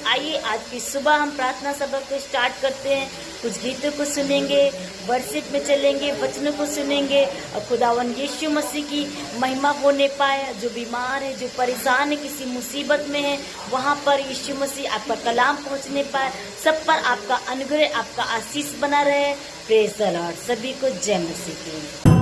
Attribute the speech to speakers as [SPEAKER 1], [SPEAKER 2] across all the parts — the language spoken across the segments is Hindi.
[SPEAKER 1] आइए आज की सुबह हम प्रार्थना सभा को स्टार्ट करते हैं। कुछ गीतों को सुनेंगे, वर्शिप में चलेंगे, वचनों को सुनेंगे और खुदावन यीशु मसीह की महिमा होने पाए। जो बीमार है, जो परेशान है, किसी मुसीबत में है, वहाँ पर यीशु मसीह आपका कलाम पहुँचने पाए। सब पर आपका अनुग्रह, आपका आशीष बना रहे। Praise the Lord. सभी को जय मसीह की।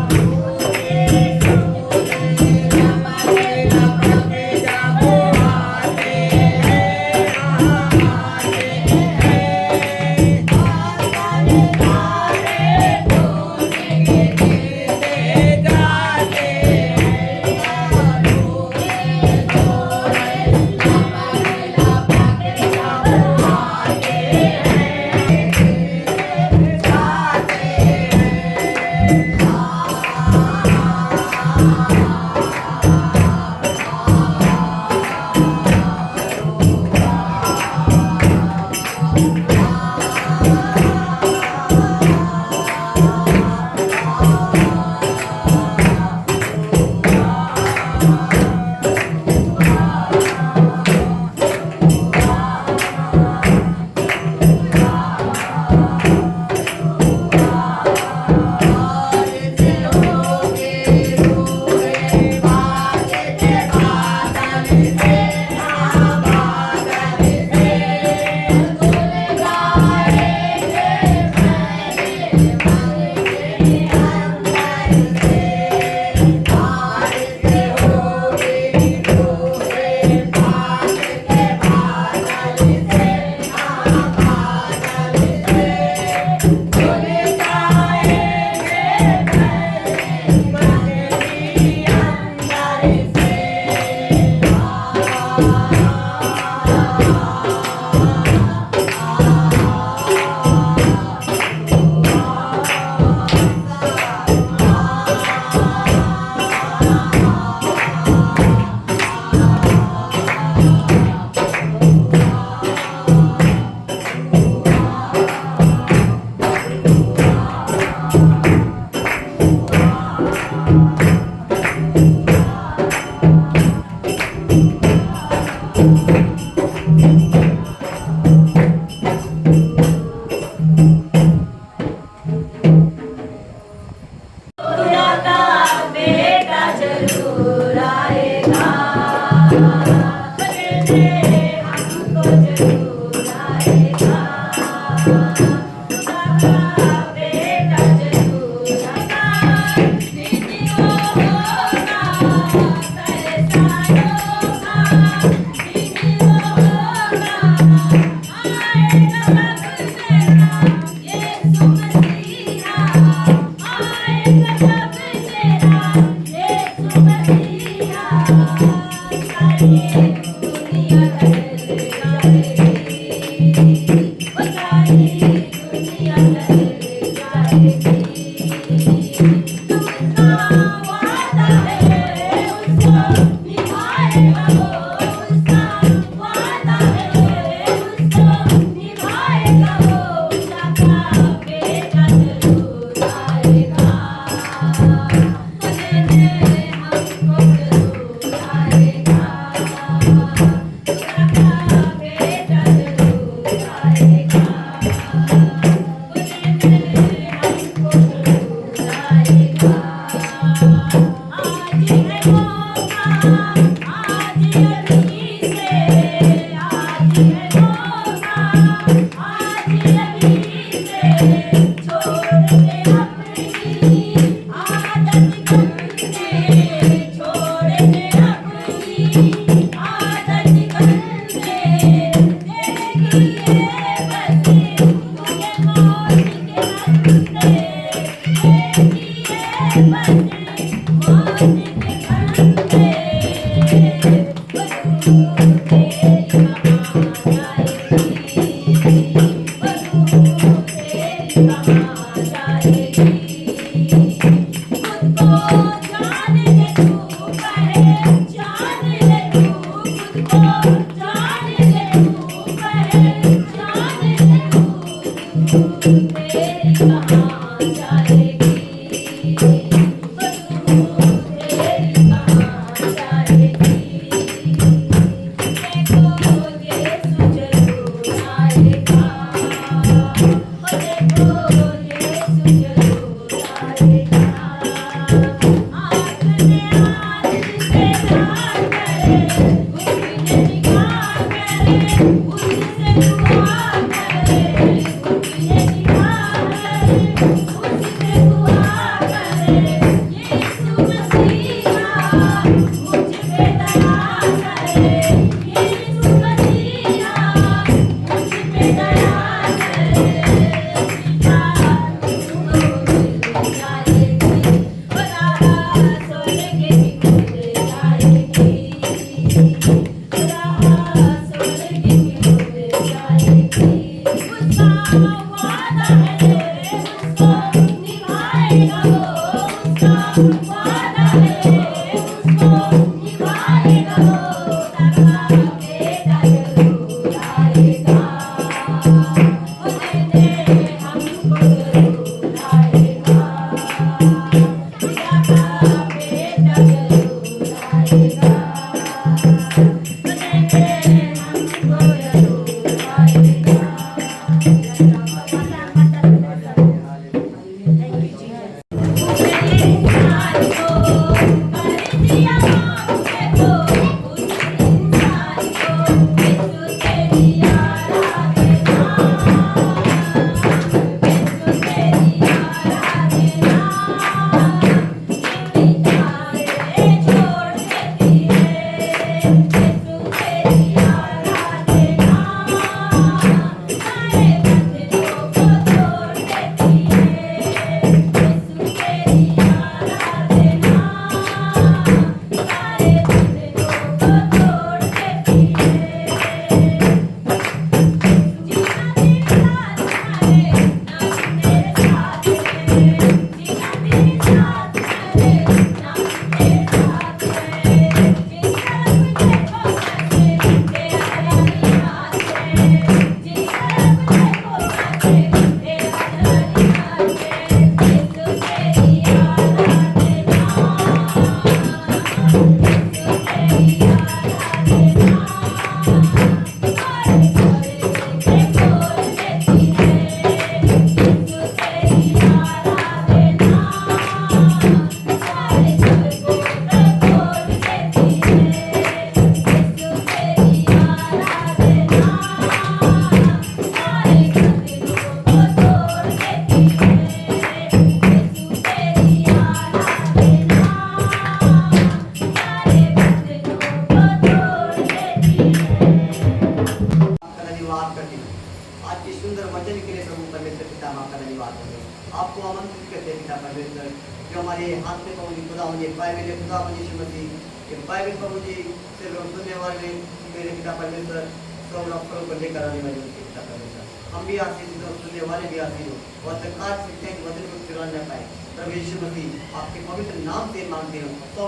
[SPEAKER 2] हम भी आशीष दो, सुनने वाले भी आशीष हो और सरकार से वचन को चुरा न पाए। प्रभु यीशु मसीह आपके पवित्र नाम से मांगते हो, तो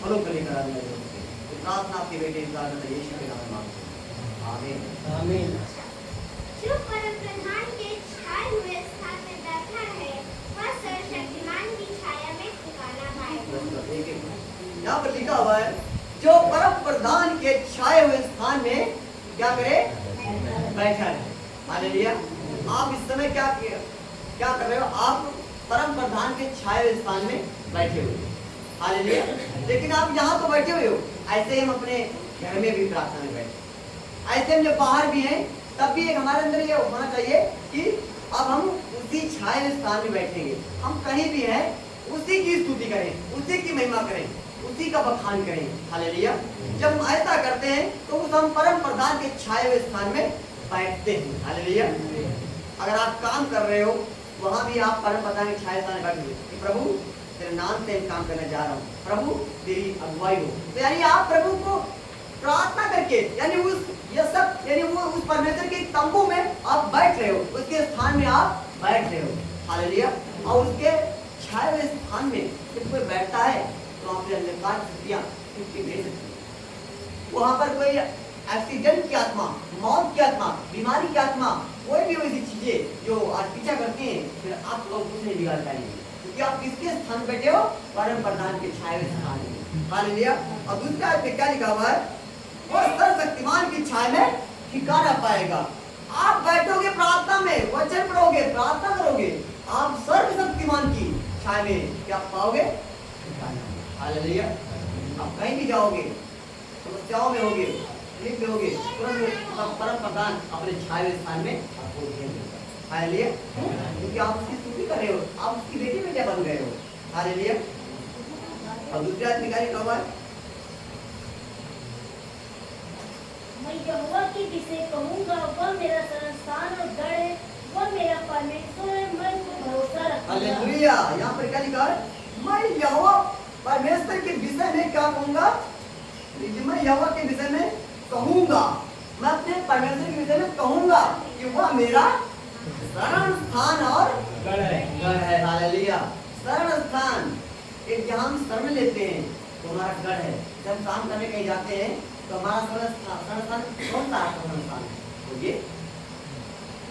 [SPEAKER 2] फलों को लेकर आने वाले होते हैं। प्रार्थना आपके बेटे यीशु के नाम में मांगते हैं, आमीन आमीन।
[SPEAKER 3] जो परम प्रधान के छाए हुए स्थान में बैठा है, वह सर्वशक्तिमान की छाया में ठिकाना पाएगा।
[SPEAKER 2] यहाँ पर लिखा हुआ है, जो परम प्रधान के छाए हुए स्थान में क्या करे, बैठा है। हालेलुया। आप इस समय क्या कर रहे हो? आप परम प्रधान के छाए हुए स्थान में बैठे हुए। हालेलुया। लेकिन आप यहाँ तो बैठे हुए हो, ऐसे हम अपने घर में भी प्रार्थना में बैठे, ऐसे हम जब बाहर भी हैं तब भी एक हमारे अंदर ये होना चाहिए कि अब हम उसी छाए हुए स्थान में बैठेंगे। हम कहीं भी हैं उसी की स्तुति करें, उसी की महिमा करें, उसी का बखान करें। हालेलुया। जब हम ऐसा करते हैं तो उस हम परम प्रधान के छाए हुए स्थान में बैठते हैं। हालेलुया। अगर आप काम कर रहे हो वहां भी आप परम प्रधान के छाए स्थान में बैठे कि प्रभु तेरे नाम से काम करने जा रहा हूँ, प्रभु तेरी अगुवाई हो। तो यानी आप प्रभु को प्रार्थना करके, यानी वो उस परमेश्वर के तंबू में आप बैठ रहे हो, उसके स्थान में आप बैठ रहे हो। हालेलुया। और उसके छाए हुए स्थान में जब कोई बैठता है तो आपके अंधकार शक्तियां दे सकती है। वहां पर कोई एक्सीडेंट की आत्मा, मौत की आत्मा, बीमारी की आत्मा, कोई भी वैसी चीजें जो आज पीछा करती हैं, फिर आप लोग कुछ नहीं बिगाड़ पाएंगे, क्योंकि आप किसके स्थान बैठे हो? परम प्रधान के छाए हुए स्थान में। हालेलुया। और दूसरा आयत में क्या लिखा हुआ है? वो सर्वशक्तिमान की छाया में ठिकाना पाएगा। आप बैठोगे प्रार्थना में, वचन पढ़ोगे, प्रार्थना करोगे, आप सर्वशक्तिमान की छाया में क्या पाओगे? ठिकाना। हालेलुया। आप कहीं भी जाओगे, समस्याओं में होगे, में होगे, परम प्रधान अपने छाए हुए स्थान में आपको घेर। हालेलुया। क्योंकि आप उसकी स्तुति कर रहे हो, आप उसकी बेटी बेटा बन गए हो। हालेलुया। और दूसरा अधिकारी कब है?
[SPEAKER 1] मैं यहोवा के विषय कहूँगा, वह मेरा शरणस्थान और गढ़ है, वह मेरा परमेश्वर है, मैं उस पर भरोसा रखूंगा।
[SPEAKER 2] हालेलुया। यहाँ पर क्या लिखा है? मैं यहोवा परमेश्वर के विषय में क्या कहूँगा? मैं यहोवा के विषय में कहूँगा, मैं अपने परमेश्वर के विषय में कहूँगा कि वह मेरा शरण स्थान और गढ़ है। हालेलुया। शरण स्थान, एक जहाँ हम शरण लेते हैं तो हमारा गढ़ है। जब हम काम करने कहीं जाते हैं तो हमारा शरण स्थान कौन सा शरण स्थान है? बोलिए,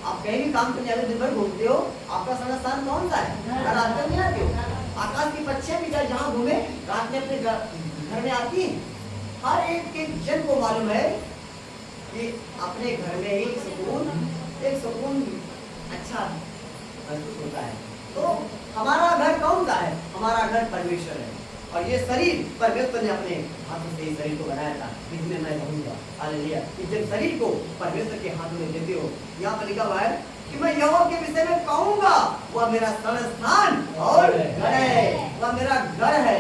[SPEAKER 2] आप कहीं भी काम करने जाते दिन भर घूमते हो, आपका शरण स्थान कौन सा है? रात में आते हो। आकाश की पक्षियां भी जहाँ घूमे रात में अपने घर में आती हैं। हर एक के जन को मालूम है कि अपने घर में एक सुकून अच्छा महसूस होता है। तो हमारा घर कौन सा है? हमारा घर परमेश्वर है। और ये शरीर परमेश्वर ने अपने हाथों से इस शरीर को बनाया था। इसमें मैं कहूँगा हालेलुया कि जब शरीर को परमेश्वर के हाथों में देते हो, यहाँ पर लिखा हुआ है कि मैं यहोवा के विषय में कहूँगा वह मेरा शरण स्थान और घर है। वह मेरा घर है।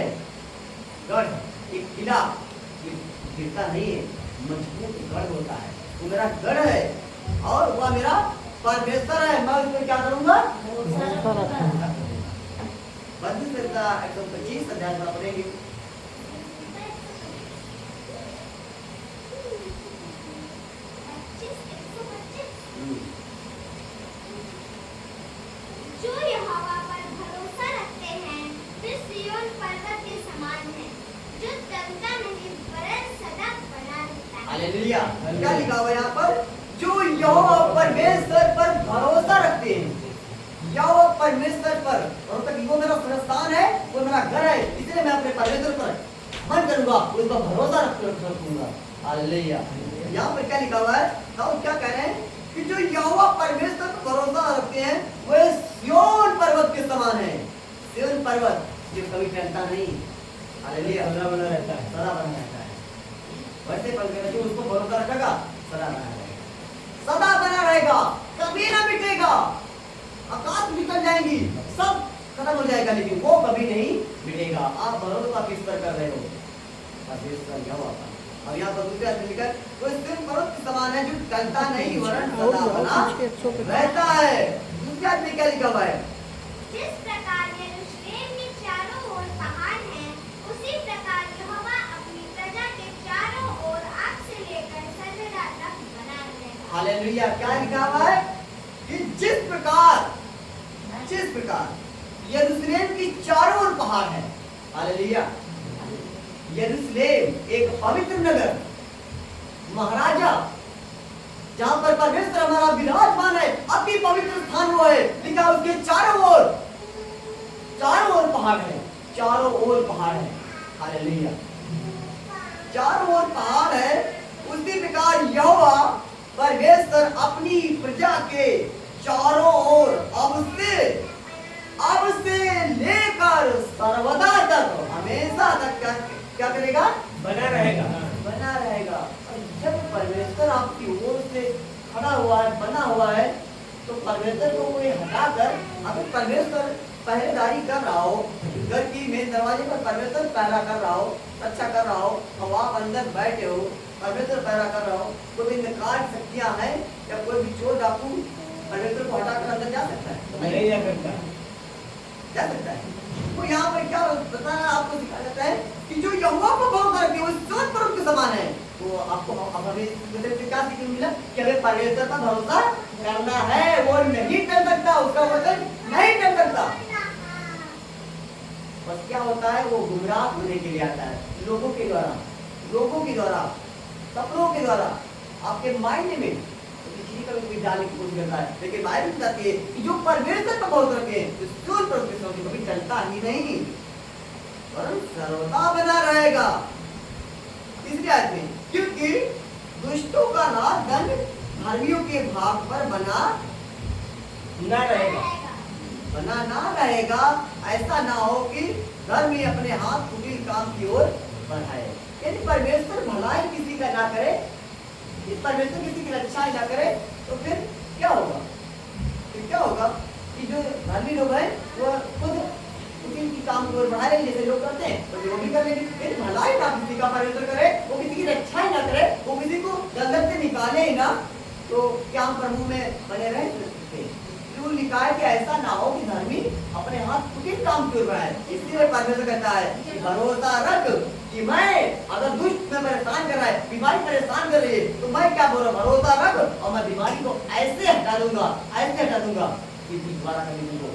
[SPEAKER 2] गढ़ एक किला गिरता नहीं है, मजबूत गढ़ होता है। वो मेरा गढ़ है और वह मेरा परमेश्वर है। मैं उसमें क्या करूंगा? बंदी करता 125 अध्याय में पढ़ेंगे।
[SPEAKER 3] जो यहोवा पर भरोसा रखते हैं वे सिय्योन पर्वत के समान हैं, जो दबता नहीं वरन सदा बना रहता है।
[SPEAKER 2] हालेलुया। क्या लिखा हुआ है यहाँ पर? जो यहोवा परमेश्वर पर भरोसा रखते हैं, यहोवा परमेश्वर पर भरोसा, वो मेरा स्थान है, वो मेरा घर है, इसलिए मैं अपने परमेश्वर पर मन करूंगा, उस पर भरोसा रखूंगा। हालेलुया। यहाँ पर क्या लिखा हुआ है? दाऊद क्या कह रहे हैं कि जो यहोवा परमेश्वर पर भरोसा रखते हैं वे सिय्योन पर्वत के समान है। सिय्योन पर्वत जो कभी टलता नहीं, हालेलुया, सदा बना रहता है, सदा बना रहता है। वैसे परमेश्वर जो उसको भरोसा रखेगा सदा बना रहेगा, सदा बना रहेगा, कभी ना मिटेगा। आकाश निकल जाएंगी, सब खत्म हो जाएगा, लेकिन वो कभी नहीं मिटेगा। आप भरोसा किस पर कर रहे हो? परमेश्वर यहोवा पर। और यहाँ पर दूसरे आदमी लिखा वो सिर्फ पर्वत के समान है जो टलता नहीं वरन सदा बना रहता है। दूसरे आदमी क्या लिखा हुआ है?
[SPEAKER 3] जिस प्रकार यरूशलेम के चारों ओर पहाड़ हैं, उसी प्रकार यहोवा अपनी प्रजा के चारों ओर आग से लेकर सर्वदा तक बना रहेगा।
[SPEAKER 2] हालेलुया। क्या लिखा हुआ है कि जिस प्रकार यरूशलेम की चारों ओर पहाड़ है। हालेलुया। यरूशलेम एक पवित्र नगर, महाराजा, जहां पर परमेश्वर हमारा विराजमान है, अति पवित्र स्थान वो है। लिखा उसके चारों ओर पहाड़ है, चारों ओर पहाड़ है। हालेलुया। चारों ओर पहाड़ है। उसी प्रकार यहोवा परमेश्वर अपनी प्रजा के चारों ओर अब से लेकर सर्वदा तक, हमेशा तक क्या करेगा?
[SPEAKER 4] बना रहेगा।
[SPEAKER 2] बना रहेगा। और जब परमेश्वर आपकी ओर से खड़ा हुआ है, बना हुआ है, तो परमेश्वर को कोई हटाकर, अगर परमेश्वर पहरेदारी कर रहा हो, घर की मेन दरवाजे पर परमेश्वर पहरा कर रहा हो, अच्छा कर रहा हो, और आप अंदर बैठे हो, परमेश्वर पहरा कर रहा हो, कोई नकार शक्तियां हैं या कोई भी चोर डाकू परमेश्वर को हटाकर अंदर जा सकता है?
[SPEAKER 4] नहीं जा सकता।
[SPEAKER 2] जा सकता है। तो यहाँ पर क्या बताना आपको सिखाया जाता है कि जो यहोवा को भरोसा रखते हैं वो सिय्योन पर्वत के समान है। तो आपको हमें क्या सीखने मिला कि हमें परमेश्वर पर भरोसा करना है। वो नहीं कर सकता, उसका वचन नहीं कर सकता। बस क्या होता है, वो गुमराह होने के लिए आता है, लोगों के द्वारा, सपनों के द्वारा, आपके मायने में कभी डालने की कोशिश करता है। लेकिन बाइबल बताती है कि जो परमेश्वर पर भरोसा रखे तो सिय्योन पर्वत के समान कभी टलता ही नहीं, वरन सर्वदा बना रहेगा। तीसरी आयत में, क्योंकि दुष्टों का राज दंड धर्मियों के भाग पर बना ना रहेगा। ऐसा ना हो कि धर्मी अपने हाथ कुटिल काम की ओर बढ़ाए। यदि परमेश्वर भलाई किसी का ना करे, यदि परमेश्वर किसी की अच्छाई ना करे, तो फिर क्या होगा? कि जो धर्मी लोग हैं वो खुद कुटिल की काम की ओर बढ़ा रहे, जैसे लोग करते हैं तो वो भी कर लेंगे। यदि भलाई ना किसी का परमेश्वर करे, वो किसी की अच्छाई ना करे, वो किसी को गलत से निकाले ही ना, तो क्या हम प्रभु में बने रहे? लिखा है कि ऐसा ना हो कि धर्मी अपने हाथ कुटिल काम क्यों रहा है। इसलिए परमेश्वर कहता है कि भरोसा रख कि मैं, अगर दुष्ट में परेशान कर रहा है, बीमारी परेशान कर रही है, तो मैं क्या बोल रहा हूँ? भरोसा रख और मैं बीमारी को ऐसे हटा दूंगा कि दोबारा कभी तुमको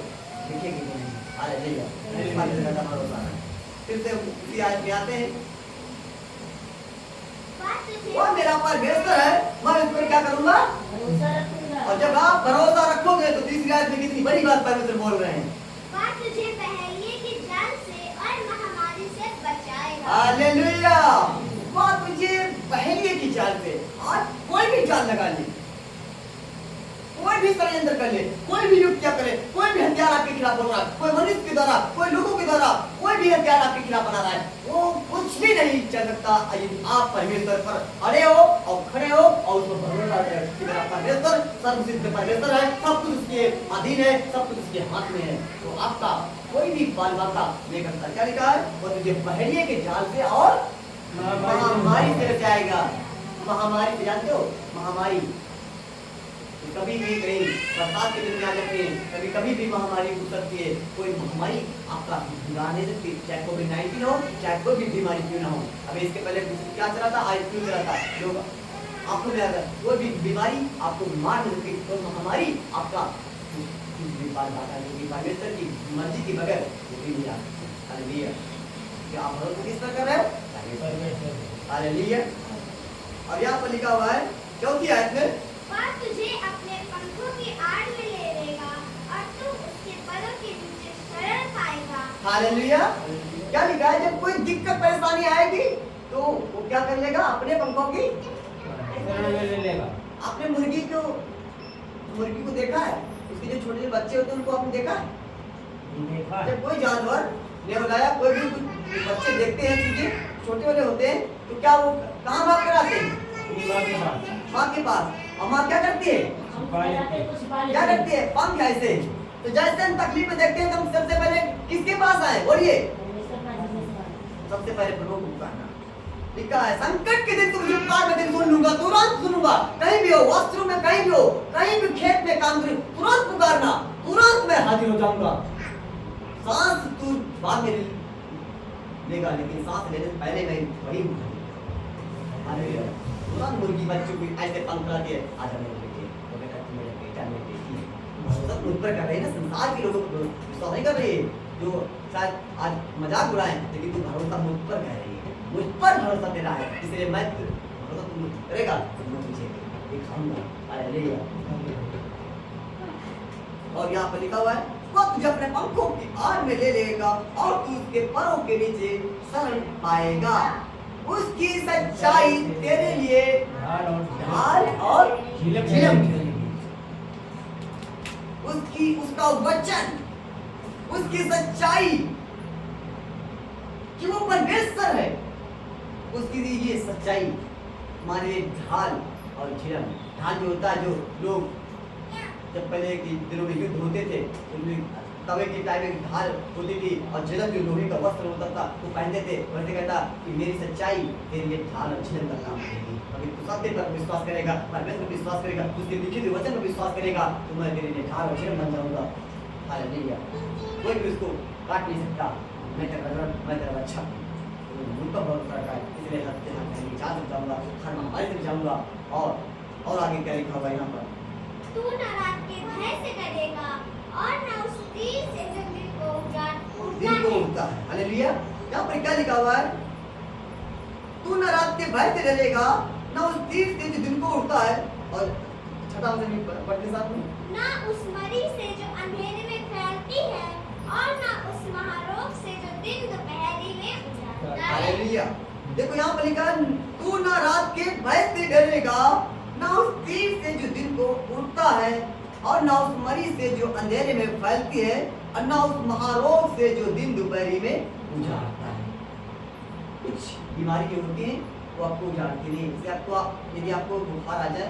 [SPEAKER 2] दिखेगी नहीं। हालेलुया। भरोसा फिर से उसी आयत में आते हैं।
[SPEAKER 3] बात तुझे
[SPEAKER 2] वो मेरा परमेश्वर है, मैं उस पर क्या करूंगा?
[SPEAKER 1] भरोसा रखूंगा।
[SPEAKER 2] और जब आप भरोसा रखोगे तो तीसरी आयत में कितनी बड़ी बात परमेश्वर बोल रहे हैं।
[SPEAKER 3] बात तुझे पहेलिए की जाल से और महामारी से बचाएगा।
[SPEAKER 2] हालेलुया। वो तुझे पहेलिए की जाल से, आज कोई भी जाल लगा ले, कोई भी षड्यंत्र कर ले, कोई भी युक्तियां करे, कोई भी हथियार आपके खिलाफ बोल रहा है, कोई मनुष्य के द्वारा, कोई लोगों के द्वारा, कोई भी हथियार आपके खिलाफ बना रहा है, वो कुछ भी नहीं चल सकता यदि आप परमेश्वर पर अड़े हो और खड़े हो और उसको भरोसा रखो कि मेरा परमेश्वर सर्वसिद्ध परमेश्वर है, सब कुछ उसके अधीन है, सब कुछ उसके हाथ में है। तो आपका कोई भी बाल बाका नहीं करता। क्या लिखा है? वो तुझे पहेलिए के जाल से और महामारी से बचाएगा। महामारी से जानते हो? महामारी कभी भी कहीं बरसात के दिन में आ जाते हैं, कभी कभी भी महामारी हो सकती है। कोई महामारी आपका भगा नहीं सकती, चाहे कोविड-19 हो, चाहे कोई भी बीमारी क्यों ना हो। अभी इसके पहले क्या चला था? आज क्यों चला था? लोग आंखों में आ गया, कोई भी बीमारी आपको मार नहीं सकती। कोई महामारी आपका परमेश्वर की मर्जी के बगैर नहीं आ सकती। हालेलुया। क्या आप भरोसा किस पर कर रहे हो? हालेलुया। और यहाँ पर लिखा हुआ है चौथी आयत में,
[SPEAKER 3] वह तुझे अपने पंखों की आड़ में ले लेगा और तू उसके परों के नीचे शरण पाएगा।
[SPEAKER 2] हालेलुया। क्या लिखा है? जब कोई दिक्कत परेशानी आएगी तो वो क्या कर लेगा? अपने पंखों की
[SPEAKER 4] ले लेगा।
[SPEAKER 2] आपने मुर्गी को देखा है? उसके जो छोटे बच्चे होते हैं उनको आपने देखा है?
[SPEAKER 4] देखा है।
[SPEAKER 2] जब कोई जानवर नेवलाया कोई भी कुछ बच्चे देखते हैं, चूजे छोटे वाले होते हैं, तो क्या वो कहाँ भाग कर आते हैं?
[SPEAKER 4] माँ के पास।
[SPEAKER 2] माँ के पास। और माँ क्या करती है? क्या करती है? पंख ऐसे। तो जैसे हम तकलीफ में देखते हैं तो हम सबसे पहले किसके पास आए? बोलिए। सबसे पहले प्रभु को पुकारना। लिखा है संकट के दिन तुम पुकार में दिन सुन लूंगा, तुरंत सुनूंगा। कहीं भी हो, वस्त्रों में कहीं भी हो, कहीं भी खेत में काम करो, तुरंत पुकारना, तुरंत मैं हाजिर हो जाऊंगा। सांस तू बाद में लेगा, लेकिन सांस लेने से पहले मैं वही हालेलुया। तुरंत मुर्गी बच्चों को ऐसे पंख लाती है, आजा मेरे बेटे, तो बेटा तू मेरा बेटा मेरी बेटी है। सब मुझ पर कर रहे हैं ना, संसार के लोगों को विश्वास नहीं कर रहे हैं, जो शायद आज मजाक उड़ाएं, लेकिन तू भरोसा मुझ पर कर रही है, मुझ पर भरोसा दे रहा है, इसलिए मैं भरोसा तुम करेगा तो मैं तुझे दिखाऊंगा। हालेलुया। और यहाँ पर लिखा हुआ है वो तुझे अपने पंखों की आड़ में ले लेगा और तू उसके परों के नीचे शरण पाएगा। उसकी सच्चाई तेरे लिए ढाल और झिलम उसका वचन, उसकी सच्चाई कि वो परमेश्वर है, उसकी ये सच्चाई हमारे लिए ढाल और झिलम। ढाल जो होता है, जो लोग जब पहले के दिनों में युद्ध होते थे उनमें तवे की टाइम में ढाल होती थी और झिलम जो लोहे का वस्त्र होता था वो पहनते थे। वैसे कहता कि मेरी सच्चाई तेरे लिए ढाल और झिलम का काम करेगी। अगर तू सत्य पर विश्वास करेगा, परमेश्वर पर विश्वास करेगा, उसके लिखित वचन पर विश्वास करेगा तो मैं तेरे लिए ढाल और झिलम बन जाऊंगा। हालेलुया। कोई भी उसको काट नहीं सकता। मैं तेरा अच्छा मुझ पर भरोसा रखा है, इसलिए हर जा जाऊंगा, हर महामारी से जाऊंगा। और आगे क्या लिखा हुआ यहाँ पर?
[SPEAKER 3] तू न रात के भय से डरेगा और न उस तीर से जो दिन को
[SPEAKER 2] उड़ता है। हालेलुया। यहाँ पर क्या लिखा हुआ है? तू न रात के भय से डरेगा न उस तीर से जो दिन को उड़ता है, और छठा वचन पढ़ने साथ में,
[SPEAKER 3] न उस मरी से जो अंधेरे में फैलती है और न उस महारोग से जो दिन दोपहरी में उजाड़ता है।
[SPEAKER 2] हालेलुया। देखो यहाँ पर लिखा है तू न रात के भय से डरेगा न उस तीर से जो दिन को उड़ता है और न उस मरी से जो अंधेरे में फैलती है और न उस महारोग से जो दिन दोपहरी में उजाड़ता है। कुछ बीमारी जो होती है वो आपको उजाड़ती नहीं। जैसे यदि आपको बुखार आ जाए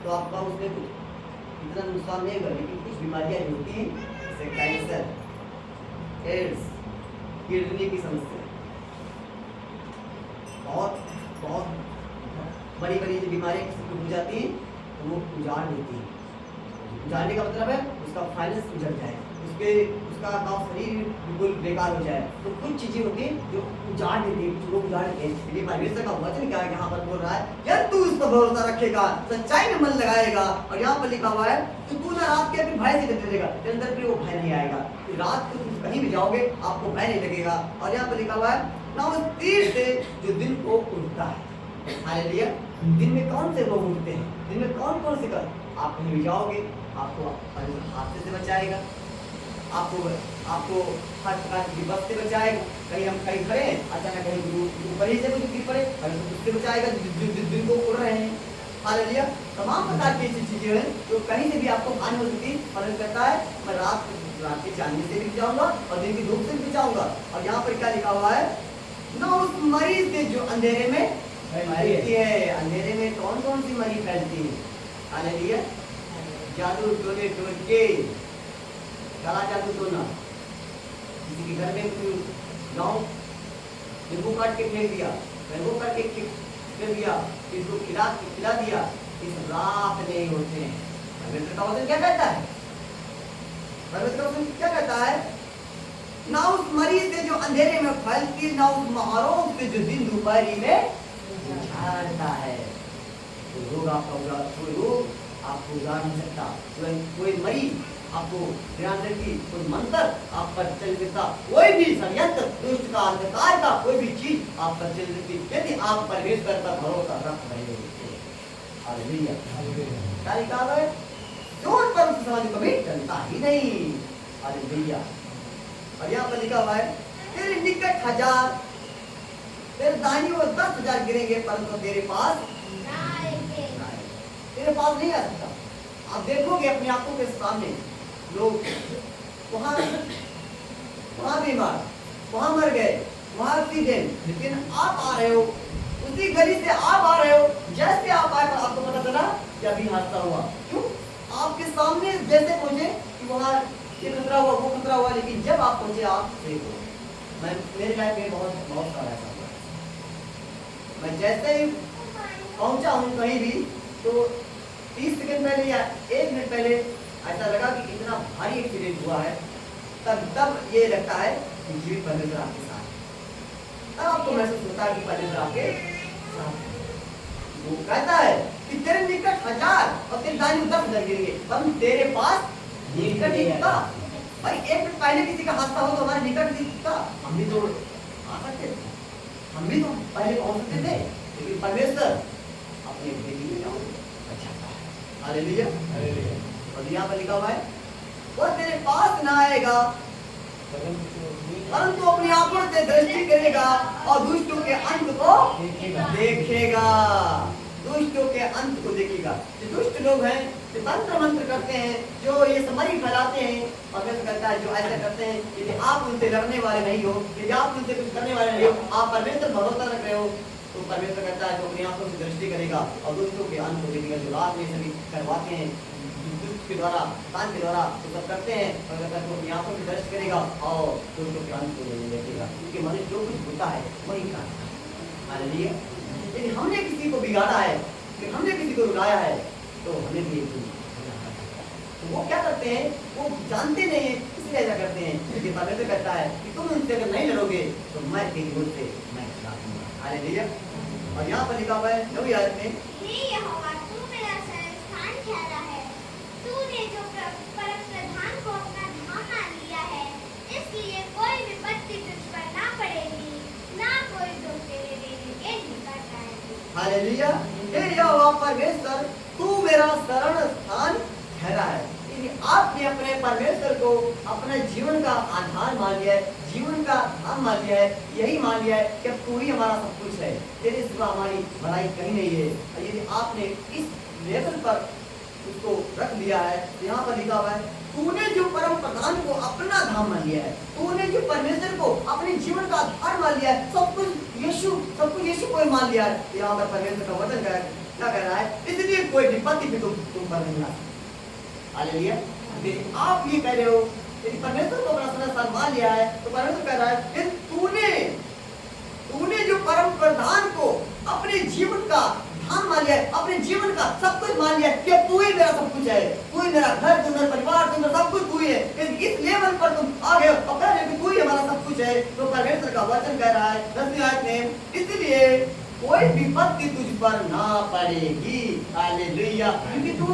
[SPEAKER 2] तो आपका उसमें कुछ इतना नुकसान नहीं होगा, लेकिन कुछ बीमारियां जो होती हैं जैसे कैंसर, एड्स, किडनी की समस्या, बहुत बड़ी बड़ी जो बीमारियां किसी को हो जाती हैं तो वो उजाड़ देती है। उजाड़ने का मतलब है उसका फाइनेंस उजड़ जाए, उसका गाँव शरीर बिल्कुल बेकार हो जाए। तो कुछ चीजें होती हैं जो उजाड़ देती है, जो उजाड़ देते हैं। लेकिन परमेश्वर का वचन क्या है? यहाँ पर बोल रहा है यदि तू उस पर भरोसा रखेगा, सच्चाई में मन लगाएगा, और यहाँ पर लिखा हुआ है कि तू ना रात के अपने भय से डरेगा, तेरे अंदर फिर वो भय नहीं आएगा। रात को कहीं भी जाओगे आपको भय नहीं लगेगा। और यहाँ पर लिखा हुआ है ना उस तीर से जो दिन को उड़ता है। हालेलुया। दिन में कौन से लोग उड़ते हैं? दिन में कौन कौन से कर आप कहीं भी जाओगे आपको हादसे से बचाएगा, आपको हर प्रकार की विपद से बचाएगा। कहीं हम कहीं खड़े हैं अचानक कहीं ऊपर ही से कुछ गिर पड़े अगर तो उससे बचाएगा जो दिन को उड़ रहे हैं। हालेलुया। तमाम प्रकार की ऐसी चीजें हैं जो कहीं से भी आपको हानि हो सकती है। और कहता है मैं रात के चांदनी से भी बचाऊंगा और दिन की धूप से भी बचाऊंगा। और यहाँ पर क्या लिखा हुआ है ना उस मरीज से जो अंधेरे में फैलती है। अंधेरे में कौन कौन सी मरी फैलती है? हालेलुया। जादू टोने टोटके, काला जादू टोना, किसी के घर में गाँव नींबू काट के फेंक दिया, मैंगो काट के फेंक दिया, इसको खिला दिया, इस रात नहीं होते हैं। परमेश्वर का वचन क्या कहता है? परमेश्वर का वचन क्या कहता है? ना उस मरीज से जो अंधेरे में फैलती, ना उस महारोग से जो दिन दोपहरी में उजाड़ता है। कोई रोग आपको उजाड़ नहीं सकता। कोई मरीज आपको ध्यान रखी, कोई मंत्र आप पर चल सकता, कोई भी षड्यंत्र दुष्ट का अंधकार का कोई भी चीज आप पर चल सकती यदि आप परमेश्वर पर भरोसा रख रहे हो। हालेलुया। क्या लिखा है? जोर पर उस समाज कभी चलता ही नहीं। हालेलुया। और यहाँ पर लिखा हुआ है तेरे निकट 1000 तेरे दाहिनी ओर 10,000 गिरेंगे परंतु तेरे पास तेरे पास नहीं आ सकता। आप देखोगे अपनी आंखों के सामने लोग वहां बीमार, वहां मर गए, वहां एक्सीडेंट, लेकिन आप आ रहे हो उसी गली से आप आ रहे हो। जैसे आप आए तो आपको पता चला कि अभी हादसा हुआ। क्यों? आपके सामने जैसे पहुंचे कि वहां ये खतरा हुआ वो खतरा हुआ, लेकिन जब आप पहुंचे आप सेफ हो। मेरे लाइफ में बहुत सारा ऐसा हुआ। मैं जैसे ही पहुंचा हूँ कहीं भी तो 30 सेकंड पहले या 1 मिनट पहले ऐसा लगा कि इतना भारी एक्सीडेंट हुआ है। तब ये लगता है कि जीवित परमेश्वर आपके साथ, तब आपको महसूस होता है कि परमेश्वर आपके साथ। वो कहता है कि तेरे निकट 1000 और तेरे दाहिनी ओर 10,000 गिरेंगे पर तेरे पास निकट ही था। भाई 1 मिनट पहले किसी का हादसा हो तो हमारे निकट ही था, हम भी तो आ सकते थे, हम भी तो पहले पहुंच सकते थे, लेकिन परमेश्वर अपने बेटी में बचाता है। हालेलुया। और यहाँ पर लिखा हुआ है वो तेरे पास ना आएगा परंतु अपनी आंखों से दृष्टि करेगा और दुष्टों के अंत को देखेगा। दुष्टों के अंत को देखेगा। जो दुष्ट लोग हैं जो तंत्र मंत्र करते हैं, जो ये समरी फैलाते हैं, परमेश्वर कहता है जो ऐसा करते हैं यदि आप उनसे लड़ने वाले नहीं हो, यदि आप उनसे कुछ करने वाले नहीं हो, आप परमेश्वर भरोसा रख रहे हो, तो परमेश्वर कहता है जो अपनी आंखों से दृष्टि करेगा और दुष्टों के अंत को देखेगा। जो रात में सभी करवाते हैं दुष्ट के द्वारा, तान के द्वारा तो सब करते हैं, परमेश्वर को अपनी आंखों से दृष्टि करेगा और दुष्टों के अंत को देखेगा। क्योंकि मनुष्य जो कुछ होता है वही करता है। हालेलुया। यदि हमने किसी को बिगाड़ा है, यदि हमने किसी को रुलाया है, तो हमें भी तो वो क्या करते हैं? वो जानते नहीं है इसलिए ऐसा करते हैं। क्योंकि परमेश्वर कहता है कि तुम उनसे अगर नहीं लड़ोगे तो मैं तेरी ओर से मैं खिला दूंगा। हालेलुया। और यहाँ पर लिखा हुआ है 9वीं आयत में,
[SPEAKER 3] हे यहोवा, तू मेरा स्थान ठहरा है। तूने जो परम प्रधान को अपना धाम मान लिया है, इसलिए कोई विपत्ति तुझ पर ना पड़ेगी, ना कोई धोखे देने के निकट आएगी।
[SPEAKER 2] हालेलुया। हे यहोवा परमेश्वर, तू मेरा शरण स्थान ठहरा है। आपने अपने परमेश्वर को अपने जीवन का आधार मान लिया है, जीवन का धाम मान लिया है, यही मान लिया है कि तू ही हमारा सब कुछ है, तेरे सिवा हमारी भलाई कहीं नहीं है। और यदि आपने इस लेवल पर उसको रख दिया है, यहाँ पर लिखा हुआ है तूने जो परम प्रधान को अपना धाम मान लिया है, तूने जो परमेश्वर को अपने जीवन का आधार मान लिया है, सब कुछ यीशु को मान लिया है। यहाँ पर परमेश्वर का वचन क्या कह रहा है? इसलिए कोई विपत्ति भी तुम पर नहीं आ। हालेलुया। आप ये कह रहे हो यदि परमेश्वर को अपना स्थान मान लिया है तो परमेश्वर कह रहा है कि तूने जो परम प्रधान को अपने जीवन का धाम मान लिया है, अपने जीवन का सब कुछ मान लिया है कि तू ही मेरा सब कुछ है, तू ही मेरा घर, तू मेरा परिवार, तू मेरा सब कुछ तू ही है। इस लेवल पर तुम आ गए और कह रहे हो कि तू ही हमारा सब कुछ है, तो परमेश्वर का वचन कह रहा है 10वीं आयत में, इसलिए कोई विपत्ति तुझ पर ना पड़ेगी। हालेलुया। क्योंकि तू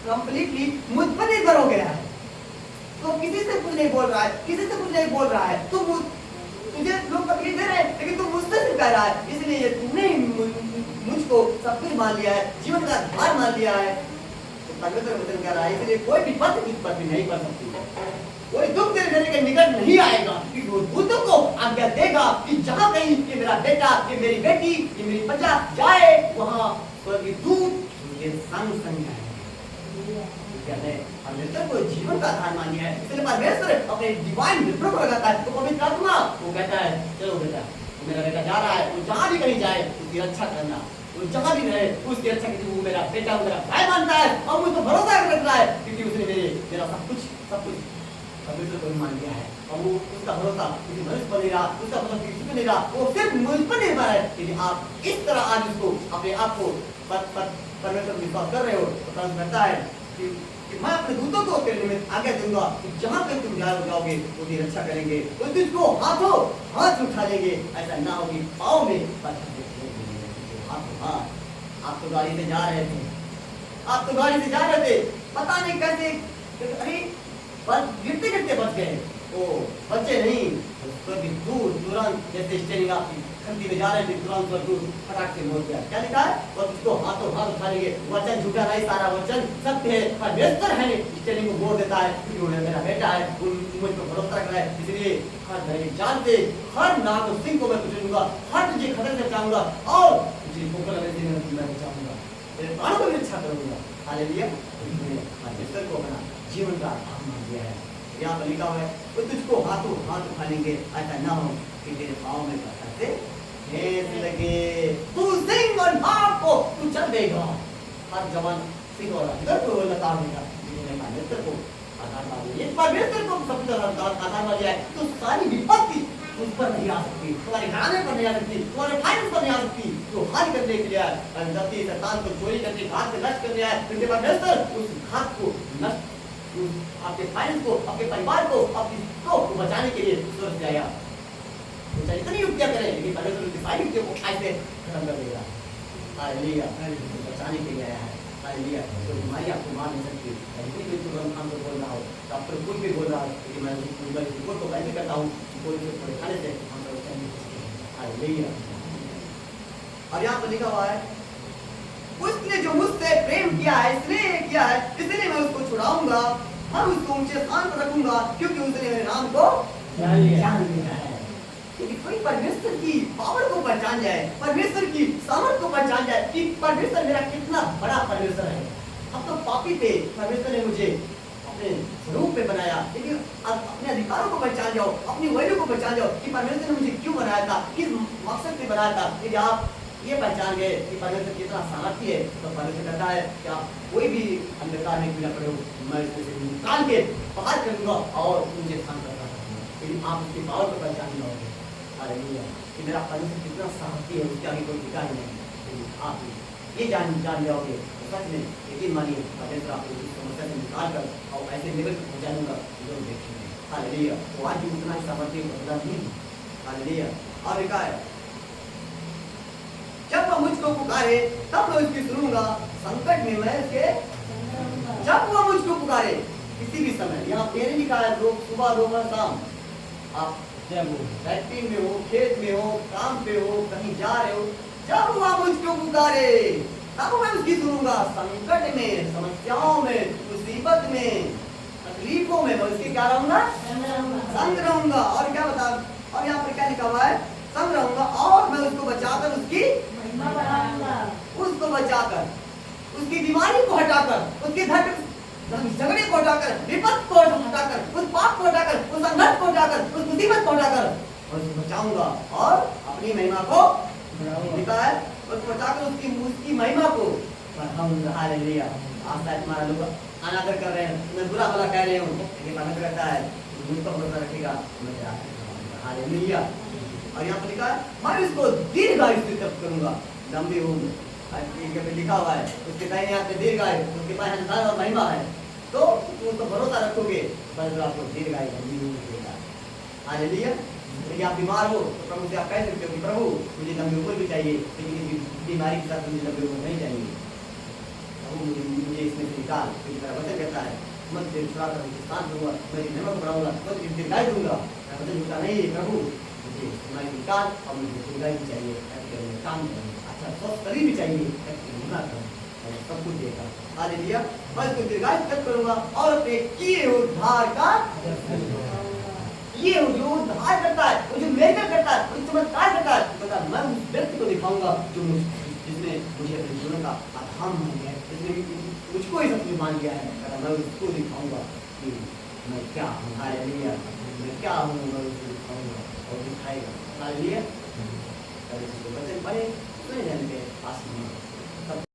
[SPEAKER 2] कंप्लीटली मुझ पर निर्भर हो गया है। तो किसी से कुछ नहीं बोल रहा है, किसी से कुछ नहीं बोल रहा है, तुझे लोग तकलीफ दे रहे हैं लेकिन तू मुझसे सिर्फ कह रहा है, इसलिए तुमने मुझको सब कुछ मान लिया है, जीवन का भार मान लिया है। तो परमेश्वर वचन कह रहा है इसलिए कोई भी पद तुझ पर भी नहीं कर सकती, कोई दुख तेरे घर के निकट नहीं आएगा, क्योंकि वो दूतों को आज्ञा देगा कि जहाँ कहीं ये मेरा बेटा, ये मेरी बेटी, ये मेरी प्रजा जाए, वहाँ स्वर्गीय दूत उनके संग संग जाएंगे। कहते हैं परमेश्वर को जीवन का आधार मान लिया है, इसलिए परमेश्वर अपने डिवाइन विप्रो को लगाता है। तो पवित्र आत्मा वो कहता है चलो बेटा, मेरा बेटा जा रहा है, वो जहाँ भी कहीं जाए उसकी रक्षा करना, वो जहाँ भी रहे उसकी रक्षा करनी। वो मेरा बेटा, वो मेरा भाई मानता है और मुझे भरोसा रख रहा है, क्योंकि उसने मेरा सब कुछ परमेश्वर को मान लिया है। और वो उसका भरोसा किसी मनुष्य पर नहीं रहा, उसका भरोसा किसी पर नहीं रहा, वो सिर्फ मुझ पर निर्भर है। यदि आप इस तरह आज उसको अपने आप को परमेश्वर पर विश्वास कर रहे हो तो परमेश्वर कहता है कि मैं अपने दूतों को तेरे निमित्त आज्ञा दूंगा कि जहाँ कहीं तुम जाओगे उसकी रक्षा करेंगे, वो तुझको हाथों हाथ उठा लेंगे, ऐसा ना होगी पाँव में आप तो गाड़ी से जा रहे थे, आप तो गाड़ी से जा रहे थे, पता नहीं कैसे अरे गिरते गिरते बच गए। ओ बच्चे नहीं, दूर तुरंत जैसे स्टेरिंग आपकी खंडी में जा रहे थे, तुरंत दूर फटाक से मोड़ गया। क्या लिखा है? और उसको हाथों हाथ उठा लेंगे। वचन झूठा नहीं, सारा वचन सत्य है, परमेश्वर है, स्टेरिंग को मोड़ देता है, क्योंकि वो मेरा बेटा है, मुझ पर भरोसा रख रहा है। इसलिए हर मेरी जान से हर नाग और सिंह को मैं बचाऊंगा, हर तुझे खतरे से बचाऊंगा और तुझे ठोकर लगने से मैं बचाऊंगा, तेरे प्राणों को भी रक्षा करूंगा। हालेलुया। परमेश्वर को अपना जीवन का आधार मान दिया है। यहाँ पर लिखा हुआ है वो तुझको हाथों हाथ उठा लेंगे, ऐसा ना हो कि तेरे पाँव में पत्थर से ठेस लगे। तू सिंह और नाग को तू चल देगा। हर जवान सिंह और अंदर को लता देगा, जिन्होंने परमेश्वर को आधार मान लिया, परमेश्वर को सब कुछ आधार मान लिया है, तो सारी विपत्ति उस पर नहीं आ सकती, तुम्हारे घराने पर नहीं आ सकती, तुम्हारे फाइनेंस पर नहीं आ सकती। जो हानि करने के लिए धरती शैतान को चोरी करके घात से नष्ट करने आए, क्योंकि परमेश्वर उस घात को नष्ट, आपके फाइनेंस को, आपके परिवार को, आपकी को बचाने के लिए स्वर्ग से आया। तो चाहे इतनी युक्तियां करें, लेकिन परमेश्वर उनकी सारी युक्तियों को ऐसे खत्म कर देगा। हालेलुया। बचाने के लिए आया है। हालेलुया। तो बीमारी आपको मार नहीं सकती। इतनी कोई प्रोग्राम काम को बोल रहा हो, डॉक्टर कुछ भी बोल रहा हो, लेकिन मैं रिपोर्ट को वैसे करता हूँ, कोई से खाने से हम लोग बचा नहीं सकते। हालेलुया। और यहाँ पर लिखा हुआ है उसने जो मुझसे प्रेम किया है, इसलिए किया है, इसलिए मैं उसको छुड़ाऊंगा, मैं उसको ऊंचे स्थान पर रखूंगा, क्योंकि उसने मेरे नाम को जान लिया है। यदि कोई परमेश्वर की पावर को पहचान जाए, परमेश्वर की सामर्थ को पहचान जाए कि परमेश्वर मेरा कितना बड़ा परमेश्वर है। अब तो पापी थे, परमेश्वर ने मुझे अपने स्वरूप में बनाया, लेकिन अब अपने अधिकारों को पहचान जाओ, अपनी वैल्यू को पहचान जाओ कि परमेश्वर ने मुझे क्यों बनाया था, किस मकसद से बनाया था। यदि आप ये पहचान गए कि परमेश्वर कितना सामर्थ्य है, तो परमेश्वर कहता है कि आप कोई भी अंधकार में क्यों न पड़े हो, मैं उससे निकाल के बाहर करूंगा और मुझे स्थान करता हूँ। यदि आप उसकी पावर को पहचान जाओगे, हालेलुया, कि मेरा परमेश्वर कितना सामर्थ्य है, उसके आगे कोई ठिकाना नहीं। यदि आप ये जान जाओगे तो सच में यकीन मानिए परमेश्वर आपको इस समस्या से निकाल कर और ऐसे लेवल पर पहुँचा दूंगा जो देखेंगे। हालेलुया। तो आज भी उतना ही सामर्थ्य बदला नहीं। हालेलुया। और लिखा है जब वह मुझको पुकारे तब मैं उसकी सुनूंगा, संकट में मैं उसके, जब वह मुझको पुकारे किसी भी समय, यहाँ पेड़ लिखा है, लोग सुबह दोपहर शाम, आप फैक्ट्री में हो, खेत में हो, काम पे हो, कहीं जा रहे हो, जब वह मुझको पुकारे तब मैं उसकी सुनूंगा, संकट में, समस्याओं में, मुसीबत में, तकलीफों में मैं उसकी क्या रहूंगा, संग रहूंगा। और क्या बता, और यहाँ पर क्या लिखा हुआ है, संग रहूंगा और मैं उसको बचाकर उसकी महिमा बढ़ाऊंगा, उसको बचाकर, उसकी बीमारी को हटाकर, उसके झगड़े को हटाकर, विपत्ति को हटाकर, उस पाप को हटाकर, उस संघर्ष को हटाकर, उस मुसीबत को हटाकर और उसको बचाऊंगा और अपनी महिमा को लिखा है, उसको बचाकर उसकी महिमा को बढ़ाऊंगा। हालेलुया। आज तक हमारा लोग अनादर कर रहे हैं, मैं बुरा भला कह रहे हूँ, लेकिन परमेश्वर कहता है मुझ पर भरोसा रखेगा, मैं तेरा हालेलुया। और यहाँ पर लिखा है मैं इसको दीर्घायु से तब करूंगा, लंबी उम्र लिखा हुआ है, उसके दाहिने हाथ में दीर्घायु, उसके बाएं हाथ में और महिमा है। तो तुम उस पर भरोसा रखोगे, परमेश्वर आपको दीर्घायु लंबी उम्र देगा। हालेलुया। यदि आप बीमार हो तो प्रभु से आप कह सकते हो कि प्रभु मुझे लंबी उम्र भी चाहिए, लेकिन किसी बीमारी के साथ मुझे लंबी उम्र नहीं चाहिए। प्रभु मुझे इसमें से निकाल, क्योंकि मेरा वचन कहता है मैं तुझे छुड़ा कर स्थान दूंगा, मैं तेरी नमक बढ़ाऊंगा, मैं तुझे दीर्घायु दूंगा। मैं वचन झूठा नहीं प्रभु, मुझे तुम्हारी विकास और मुझे दीर्घायु भी चाहिए, ताकि मैं काम करूँ, अच्छा स्वस्थ शरीर भी चाहिए, ताकि मैं करूँ और सब कुछ देगा। हालेलुया। मैं तुझे दीर्घायु तक करूंगा और अपने किए उद्धार का ये जो उद्धार करता है, वो जो मेरे करता है, वो चमत्कार करता है, बता मैं उस व्यक्ति को दिखाऊंगा जो जिसने मुझे अपने जीवन का आधार मान लिया है, जिसने मुझको ही सब कुछ मान लिया है, मैं उसको दिखाऊंगा कि मैं क्या हूँ। हालेलुया। मैं क्या हूँ, मैं उसको दिखाऊंगा और दिखाएगा। हालेलुया। वचन पढ़े, सुने जाने पे आशीष।